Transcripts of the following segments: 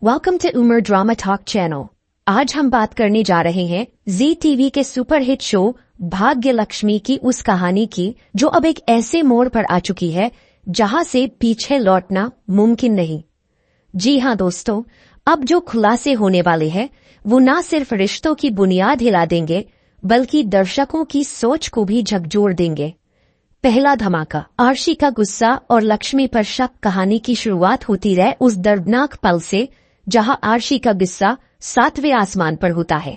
Welcome to Umar drama talk channel. आज हम बात करने जा रहे हैं जी टीवी के सुपरहिट शो भाग्य लक्ष्मी की उस कहानी की जो अब एक ऐसे मोड़ पर आ चुकी है जहां से पीछे लौटना मुमकिन नहीं। जी हां दोस्तों, अब जो खुलासे होने वाले हैं वो न सिर्फ रिश्तों की बुनियाद हिला देंगे बल्कि दर्शकों की सोच को भी झकझोर देंगे। पहला धमाका, आरशी का गुस्सा और लक्ष्मी पर शक। कहानी की शुरुआत होती है उस दर्दनाक पल से जहां आरशी का गुस्सा 7वें आसमान पर होता है।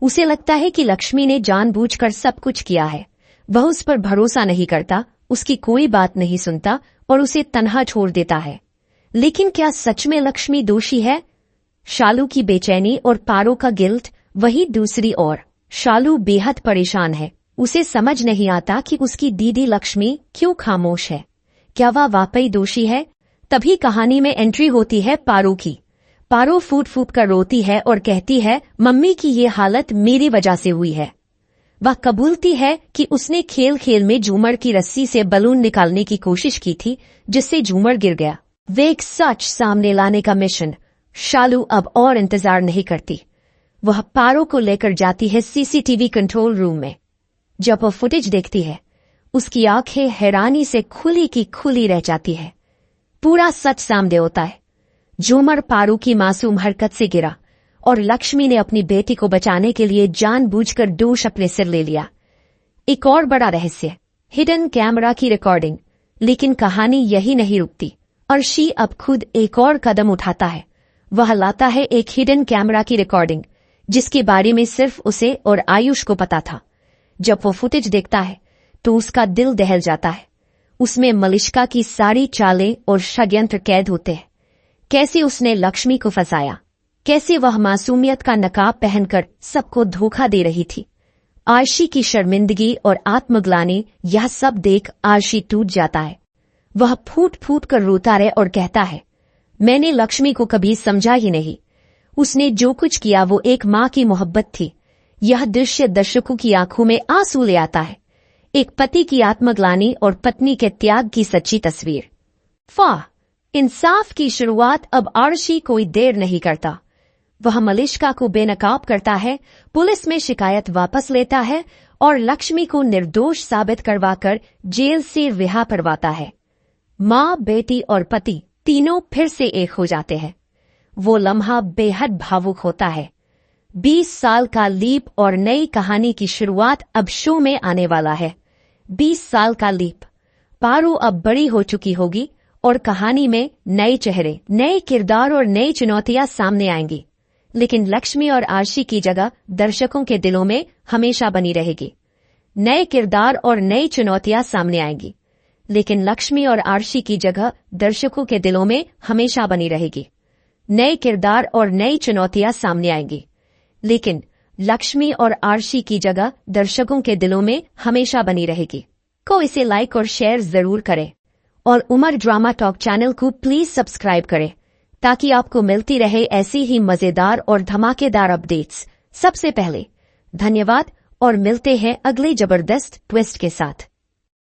उसे लगता है कि लक्ष्मी ने जानबूझकर सब कुछ किया है। वह उस पर भरोसा नहीं करता, उसकी कोई बात नहीं सुनता और उसे तन्हा छोड़ देता है। लेकिन क्या सच में लक्ष्मी दोषी है? शालू की बेचैनी और पारो का गिल्ट। वही दूसरी ओर शालू बेहद परेशान है। उसे समझ नहीं आता कि उसकी दीदी लक्ष्मी क्यों खामोश है। क्या वह वाकई दोषी है? तभी कहानी में एंट्री होती है पारो की। पारो फूट फूट कर रोती है और कहती है, मम्मी की ये हालत मेरी वजह से हुई है। वह कबूलती है कि उसने खेल खेल में झूमर की रस्सी से बलून निकालने की कोशिश की थी जिससे झूमर गिर गया। वे एक सच सामने लाने का मिशन। शालू अब और इंतजार नहीं करती। वह पारो को लेकर जाती है सीसीटीवी कंट्रोल रूम में। जब वह फुटेज देखती है उसकी आंखें हैरानी से खुली की खुली रह जाती है। पूरा सच सामने होता है। झूमर पारो की मासूम हरकत से गिरा और लक्ष्मी ने अपनी बेटी को बचाने के लिए जानबूझकर दोष अपने सिर ले लिया। एक और बड़ा रहस्य, हिडन कैमरा की रिकॉर्डिंग। लेकिन कहानी यही नहीं रुकती। आरशी अब खुद एक और कदम उठाता है। वह लाता है एक हिडन कैमरा की रिकॉर्डिंग जिसके बारे में सिर्फ उसे और आयुष को पता था। जब वो फुटेज देखता है तो उसका दिल दहल जाता है। उसमें मलिष्का की सारी चालें और षड्यंत्र कैद होते हैं। कैसे उसने लक्ष्मी को फंसाया, कैसे वह मासूमियत का नकाब पहनकर सबको धोखा दे रही थी। आरशी की शर्मिंदगी और आत्मग्लानि, यह सब देख आरशी टूट जाता है। वह फूट फूट कर रोता रहे और कहता है, मैंने लक्ष्मी को कभी समझा ही नहीं। उसने जो कुछ किया वो एक माँ की मोहब्बत थी। यह दृश्य दर्शकों की आंखों में आंसू ले आता है। एक पति की आत्मग्लानि और पत्नी के त्याग की सच्ची तस्वीर। वाह, इंसाफ की शुरुआत। अब आरशी कोई देर नहीं करता। वह मलिष्का को बेनकाब करता है, पुलिस में शिकायत वापस लेता है और लक्ष्मी को निर्दोष साबित करवाकर जेल से रिहा करवाता है। माँ, बेटी और पति तीनों फिर से एक हो जाते हैं। वो लम्हा बेहद भावुक होता है। 20 साल का लीप और नई कहानी की शुरुआत अब शो में आने वाला है। 20 साल का लीप। पारो अब बड़ी हो चुकी होगी और कहानी में नए चेहरे, नए किरदार और नई चुनौतियां सामने आएंगी। लेकिन लक्ष्मी और आरशी की जगह दर्शकों के दिलों में हमेशा बनी रहेगी। नए किरदार और नई चुनौतियां सामने आएंगी, लेकिन लक्ष्मी और आरशी की जगह दर्शकों के दिलों में हमेशा बनी रहेगी। नए किरदार और नई चुनौतियां सामने आएंगी, लेकिन लक्ष्मी और आरशी की जगह दर्शकों के दिलों में हमेशा बनी रहेगी। को इसे लाइक और शेयर जरूर करें और उमर ड्रामा टॉक चैनल को प्लीज सब्सक्राइब करें ताकि आपको मिलती रहे ऐसी ही मजेदार और धमाकेदार अपडेट्स सबसे पहले। धन्यवाद और मिलते हैं अगले जबरदस्त ट्विस्ट के साथ।